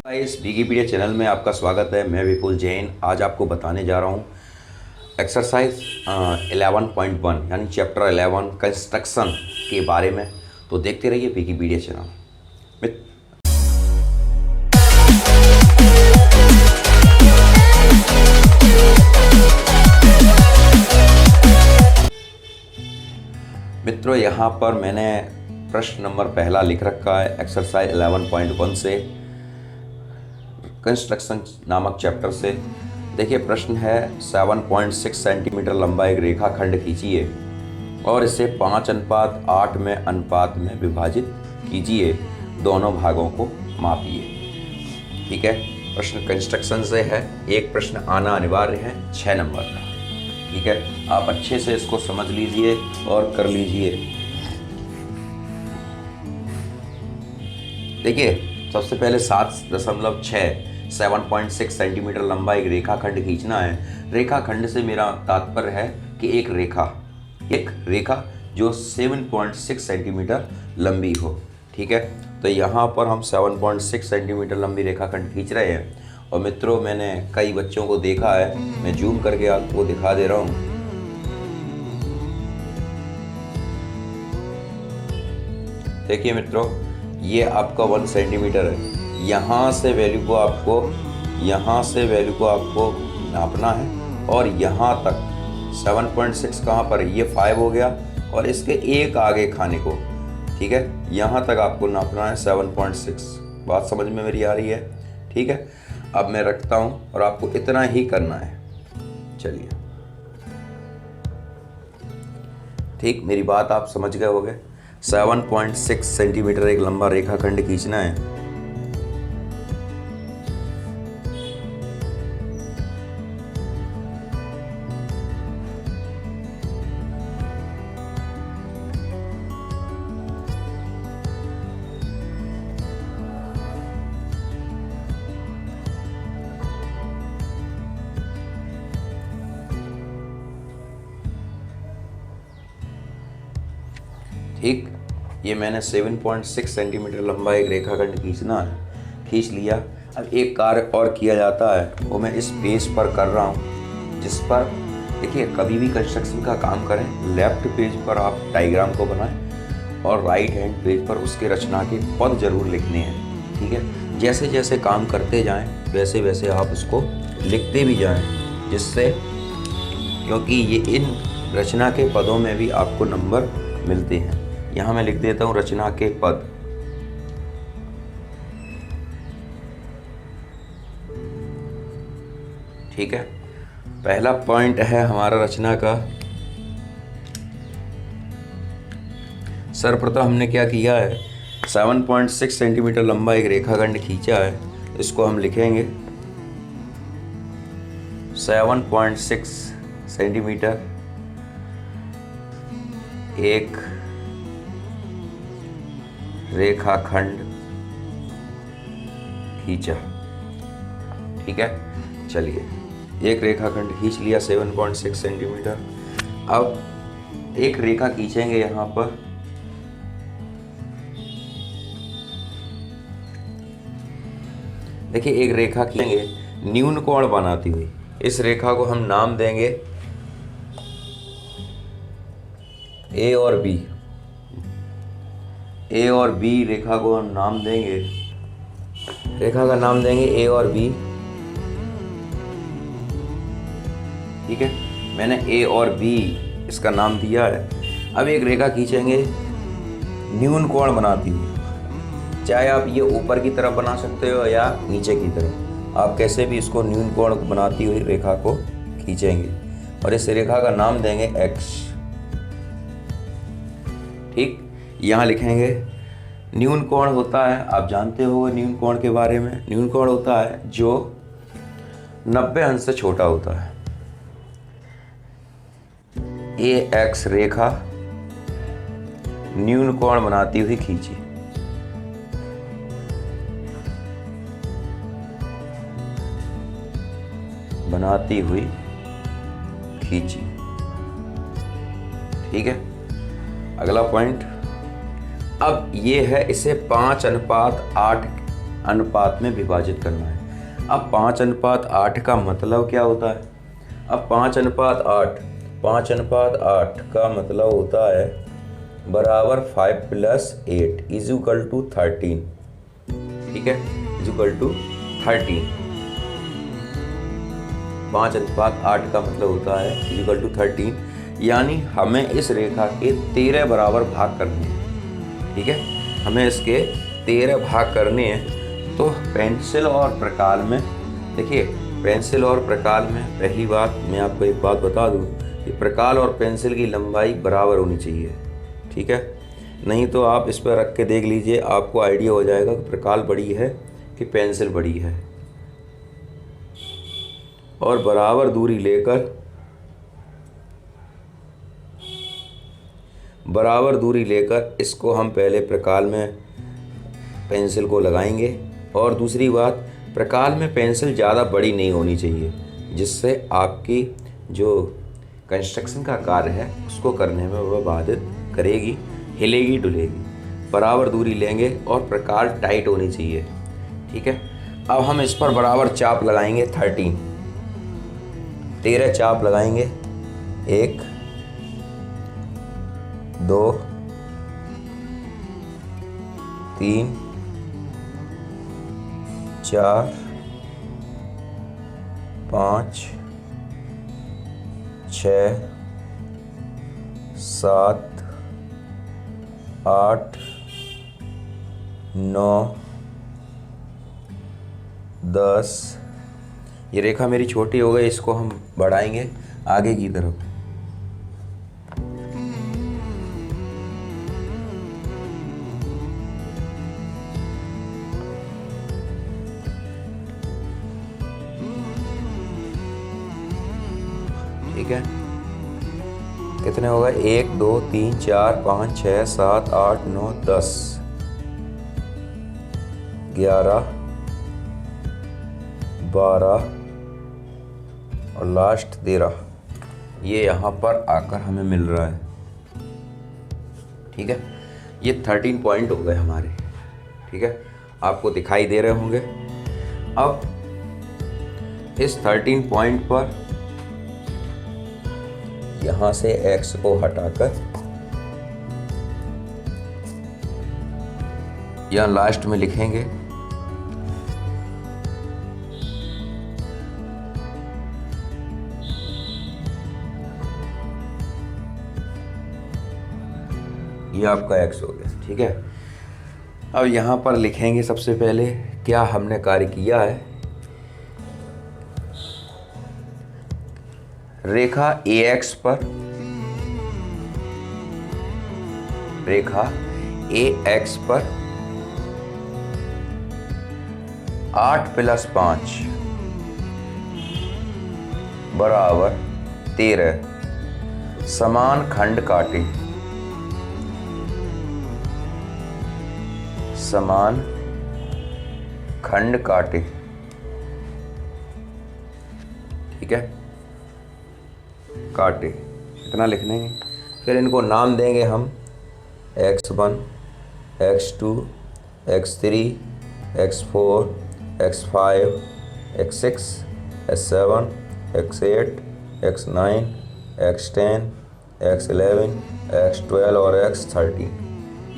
इस Wikipedia channel में आपका स्वागत है। मैं विपुल जैन। आज आपको बताने जा रहा हूँ एक्सरसाइज 11.1 यानी चैप्टर 11 कंस्ट्रक्शन के बारे में। तो देखते रहिए विकिपीडिया चैनल। मित्रों, यहाँ पर मैंने प्रश्न नंबर पहला लिख रखा है एक्सरसाइज 11.1 से, कंस्ट्रक्शन नामक चैप्टर से। देखिए, प्रश्न है 7.6 सेंटीमीटर लंबा एक रेखाखंड खींचिए और इसे 5:8 में अनुपात में विभाजित कीजिए, दोनों भागों को मापिए। ठीक है, प्रश्न कंस्ट्रक्शन से है। एक प्रश्न आना अनिवार्य है 6 नंबर का। ठीक है, आप अच्छे से इसको समझ लीजिए और कर लीजिए। देखिए, सबसे पहले 7.6 सेंटीमीटर लंबा एक रेखाखंड खींचना है। रेखाखंड से मेरा तात्पर्य है कि एक रेखा जो 7.6 सेंटीमीटर लंबी हो। ठीक है, तो यहाँ पर हम 7.6 सेंटीमीटर लंबी रेखाखंड खींच रहे हैं। और मित्रों, मैंने कई बच्चों को देखा है, मैं जूम करके आपको दिखा दे रहा हूँ। देखिए मित्रों, ये आपका 1 सेंटीमीटर है। यहाँ से वैल्यू को आपको नापना है और यहाँ तक 7.6 कहाँ पर है, ये 5 हो गया और इसके एक आगे खाने को। ठीक है, यहाँ तक आपको नापना है 7.6। बात समझ में मेरी आ रही है? ठीक है, अब मैं रखता हूँ और आपको इतना ही करना है। चलिए, ठीक, मेरी बात आप समझ गए होंगे। 7.6 सेंटीमीटर एक लंबा रेखाखंड खींचना है। ठीक, ये मैंने 7.6 सेंटीमीटर लंबा एक रेखाखंड खींच लिया। अब एक कार्य और किया जाता है, वो मैं इस पेज पर कर रहा हूँ, जिस पर देखिए, कभी भी कंस्ट्रक्शन का काम करें, लेफ्ट पेज पर आप डायग्राम को बनाएं और राइट हैंड पेज पर उसके रचना के पद जरूर लिखने हैं। ठीक है, जैसे जैसे काम करते जाएं वैसे वैसे आप उसको लिखते भी जाएं, जिससे, क्योंकि ये इन रचना के पदों में भी आपको नंबर मिलते हैं। यहाँ मैं लिख देता हूँ रचना के पद। ठीक है, पहला पॉइंट है हमारा रचना का। सर्वप्रथम हमने क्या किया है, 7.6 सेंटीमीटर लंबा एक रेखाखंड खींचा है। इसको हम लिखेंगे 7.6 सेंटीमीटर एक रेखाखंड खींचा। ठीक है, चलिए, एक रेखाखंड खींच लिया 7.6 सेंटीमीटर। अब एक रेखा खींचेंगे यहाँ पर। देखिए, एक रेखा खींचेंगे न्यून कोण बनाती हुई। इस रेखा को हम नाम देंगे ए और बी। ए और बी रेखा को हम नाम देंगे, रेखा का नाम देंगे ए और बी। ठीक है, मैंने ए और बी इसका नाम दिया है। अब एक रेखा खींचेंगे न्यून कोण बनाती हुई। चाहे आप ये ऊपर की तरफ बना सकते हो या नीचे की तरफ, आप कैसे भी इसको न्यून कोण बनाती हुई रेखा को खींचेंगे और इस रेखा का नाम देंगे एक्स। ठीक, यहाँ लिखेंगे न्यून कोण होता है, आप जानते हो न्यून कोण के बारे में। न्यून कोण होता है जो 90 अंश से छोटा होता है। ए एक्स रेखा न्यून कोण बनाती हुई खींची। ठीक है, अगला पॉइंट। अब ये है, इसे 5:8 अनुपात में विभाजित करना है। अब 5:8 का मतलब क्या होता है? अब 5:8 का मतलब होता है बराबर 5 + 8 = 13। ठीक है, = 13। 5:8 का मतलब होता है = 13, यानी हमें इस रेखा के 13 बराबर भाग करने हैं। ठीक है, हमें इसके 13 भाग करने हैं। तो पेंसिल और प्रकाल में देखिए, पेंसिल और प्रकाल में पहली बात मैं आपको एक बात बता दूं कि प्रकाल और पेंसिल की लंबाई बराबर होनी चाहिए। ठीक है, नहीं तो आप इस पर रख के देख लीजिए, आपको आइडिया हो जाएगा कि प्रकाल बड़ी है कि पेंसिल बड़ी है। और बराबर दूरी लेकर इसको हम पहले प्रकाल में पेंसिल को लगाएंगे। और दूसरी बात, प्रकाल में पेंसिल ज़्यादा बड़ी नहीं होनी चाहिए, जिससे आपकी जो कंस्ट्रक्शन का कार्य है उसको करने में वह बाधित करेगी, हिलेगी डुलेगी। बराबर दूरी लेंगे और प्रकाल टाइट होनी चाहिए। ठीक है, अब हम इस पर बराबर चाप लगाएंगे 13 चाप लगाएंगे। 1 2 3 4 5 6 7 8 9 10। ये रेखा मेरी छोटी हो गई, इसको हम बढ़ाएंगे आगे की तरफ। ठीक है, कितने हो गए? 1 2 3 4 5 6 7 8 9 10 11 12 और लास्ट 13। ये यहाँ पर आकर हमें मिल रहा है। ठीक है, ये 13 पॉइंट हो गए हमारे। ठीक है, आपको दिखाई दे रहे होंगे। अब इस 13 पॉइंट पर यहाँ से x को हटाकर यहाँ लास्ट में लिखेंगे ये आपका x हो गया। ठीक है, अब यहाँ पर लिखेंगे सबसे पहले क्या हमने कार्य किया है। रेखा AX पर 8 + 5 बराबर 13 समान खंड काटे। ठीक है, काटे इतना लिख लेंगे। फिर इनको नाम देंगे हम x1 x2 x3 x4 x5 x6 x7 x8 x9 x10 x11 x12 और x13।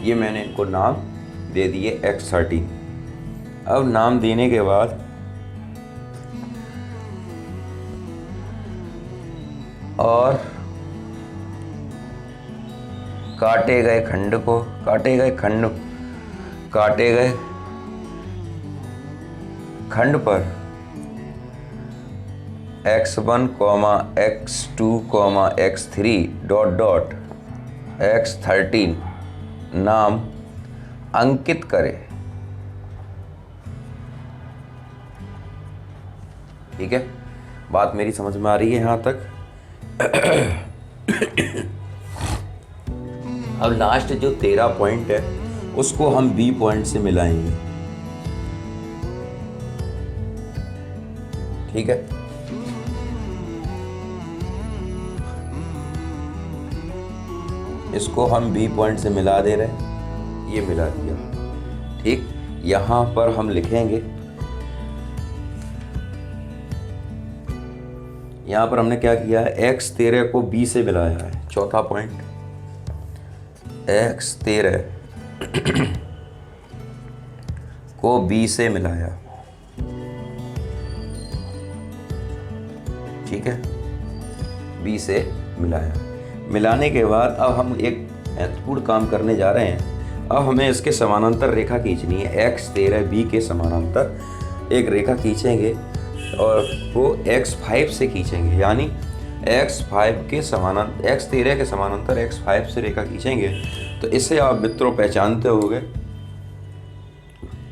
ये मैंने इनको नाम दे दिए x13। अब नाम देने के बाद और काटे गए खंड पर x1, x2, x3 ... x13 नाम अंकित करें। ठीक है, बात मेरी समझ में आ रही है यहाँ तक? अब लास्ट जो 13 पॉइंट है उसको हम B पॉइंट से मिलाएंगे। ठीक है, इसको हम B पॉइंट से मिला दे रहे हैं। ये मिला दिया। ठीक, यहाँ पर हम लिखेंगे, यहाँ पर हमने क्या किया है, x13 को b से मिलाया है। चौथा पॉइंट, x13 को b से मिलाया, ठीक है, b से मिलाया। मिलाने के बाद अब हम एक महत्वपूर्ण काम करने जा रहे हैं। अब हमें इसके समानांतर रेखा खींचनी है। x13 b के समानांतर एक रेखा खींचेंगे और वो x5 से खींचेंगे, यानी x5 के समानांतर, x13 के समानांतर x5 से रेखा खींचेंगे। तो इसे आप मित्रों पहचानते होंगे,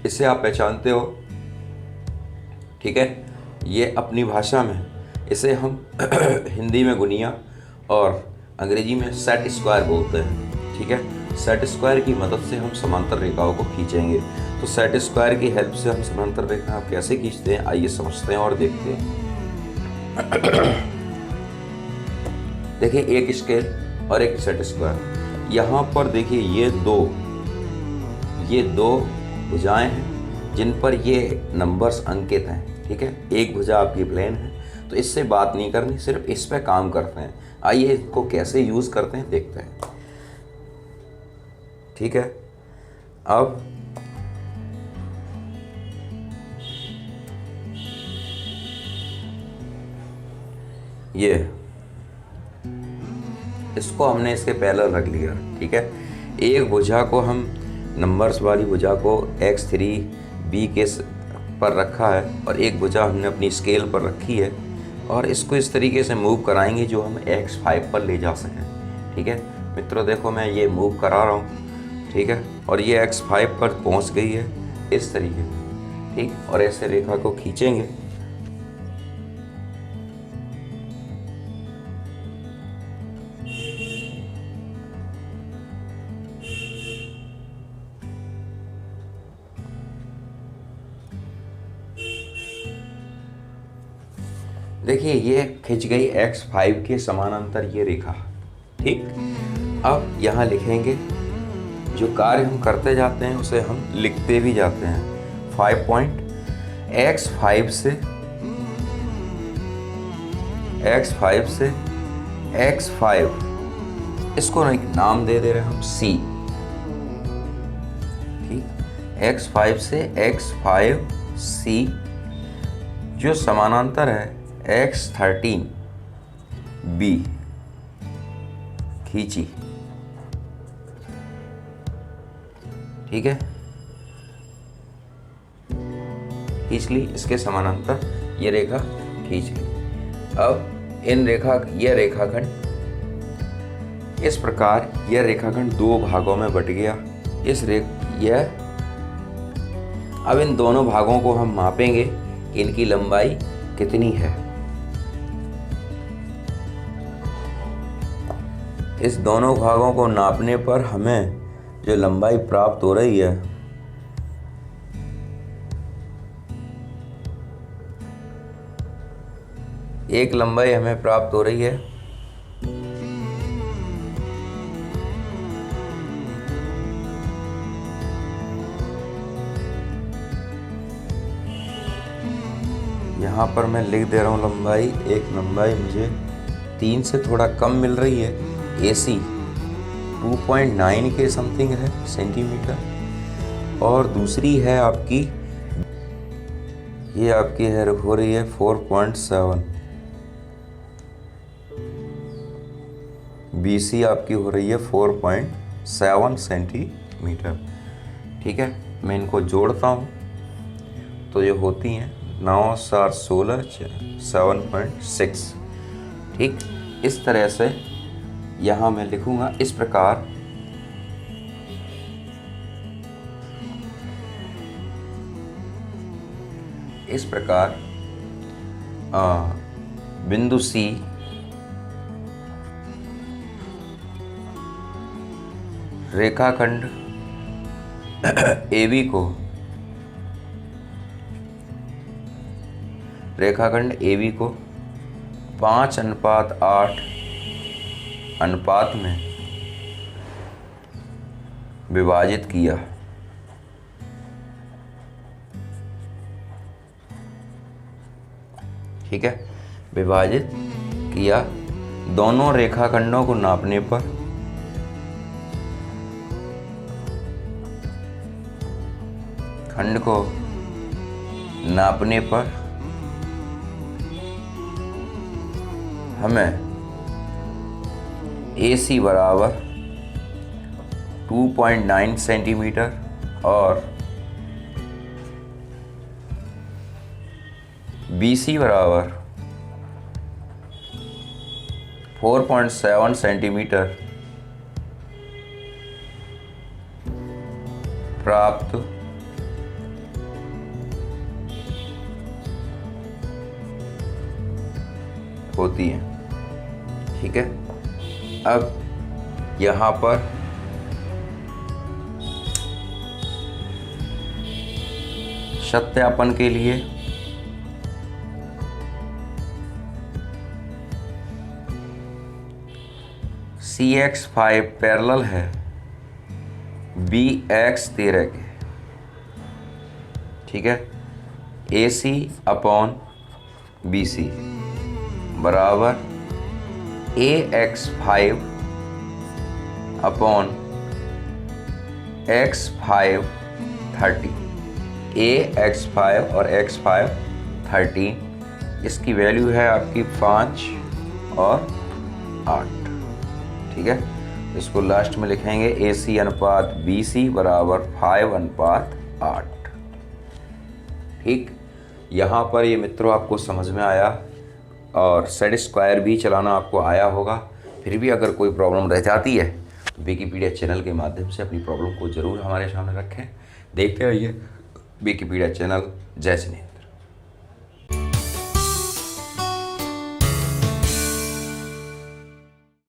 इसे आप पहचानते हो, ठीक है। ये अपनी भाषा में इसे हम हिंदी में गुनिया और अंग्रेजी में सेट स्क्वायर बोलते हैं, ठीक है। सेट स्क्वायर की मदद से हम समांतर रेखाओं को खींचेंगे। तो सेट स्क्वायर की हेल्प से हम समांतर रेखा आप कैसे खींचते हैं, आइए समझते हैं और देखते हैं। देखिए, एक स्केल और एक सेट स्क्वायर। यहाँ पर देखिए ये दो भुजाएं हैं जिन पर ये नंबर्स अंकित हैं, ठीक है। एक भुजा आपकी प्लेन है, तो इससे बात नहीं करनी, सिर्फ इस पे काम करते हैं। आइए इसको कैसे यूज़ करते हैं देखते हैं, ठीक है। अब ये इसको हमने इसके पैरेलल रख लिया, ठीक है। एक भुजा को हम नंबर्स वाली भुजा को x3b के पर रखा है और एक भुजा हमने अपनी स्केल पर रखी है और इसको इस तरीके से मूव कराएंगे जो हम x5 पर ले जा सकें, ठीक है। मित्रों देखो, मैं ये मूव करा रहा हूँ, ठीक है, और ये x5 पर पहुँच गई है इस तरीके से, ठीक। और ऐसे रेखा को खींचेंगे, देखिए ये खिंच गई x5 के समानांतर ये रेखा, ठीक। अब यहाँ लिखेंगे, जो कार्य हम करते जाते हैं उसे हम लिखते भी जाते हैं। 5 पॉइंट x5 से x5, इसको एक नाम दे रहे हैं हम c, ठीक। x5 से x5 c जो समानांतर है x13 b खींची, ठीक है, खींच ली, इसके समानांतर ये रेखा खींच ली। अब यह रेखाखंड इस प्रकार, यह रेखाखंड दो भागों में बट गया। अब इन दोनों भागों को हम मापेंगे कि इनकी लंबाई कितनी है। इस दोनों भागों को नापने पर हमें जो लंबाई प्राप्त हो रही है, एक लंबाई हमें प्राप्त हो रही है यहाँ पर मैं लिख दे रहा हूँ लंबाई। एक लंबाई मुझे 3 से थोड़ा कम मिल रही है, AC 2.9 के समथिंग है सेंटीमीटर, और दूसरी है आपकी, ये आपकी है हो रही है 4.7। BC आपकी हो रही है 4.7 सेंटीमीटर, ठीक है। मैं इनको जोड़ता हूँ तो ये होती हैं 9 7 16 7.6, ठीक। इस तरह से यहाँ मैं लिखूँगा इस प्रकार, बिंदु C रेखाखंड AB को 5:8 अनुपात में विभाजित किया, ठीक है, विभाजित किया। दोनों रेखाखंडों को नापने पर खंड को नापने पर हमें AC बराबर 2.9 सेंटीमीटर और BC बराबर 4.7 सेंटीमीटर प्राप्त होती है। ठीक है, अब यहाँ पर सत्यापन के लिए CX5 पैरेलल है BX13 के। ठीक है, AC अपॉन BC बराबर AX5 अपॉन X5 30। AX5 और X5 13, इसकी वैल्यू है आपकी 5 और 8। ठीक है, इसको लास्ट में लिखेंगे AC अनुपात BC बराबर 5 अनुपात 8। ठीक, यहाँ पर ये मित्रों आपको समझ में आया और सेट स्क्वायर भी चलाना आपको आया होगा। फिर भी अगर कोई प्रॉब्लम रह जाती है तो विकिपीडिया चैनल के माध्यम से अपनी प्रॉब्लम को ज़रूर हमारे सामने रखें। देखते रहिए विकिपीडिया चैनल। जय श्री हिंद।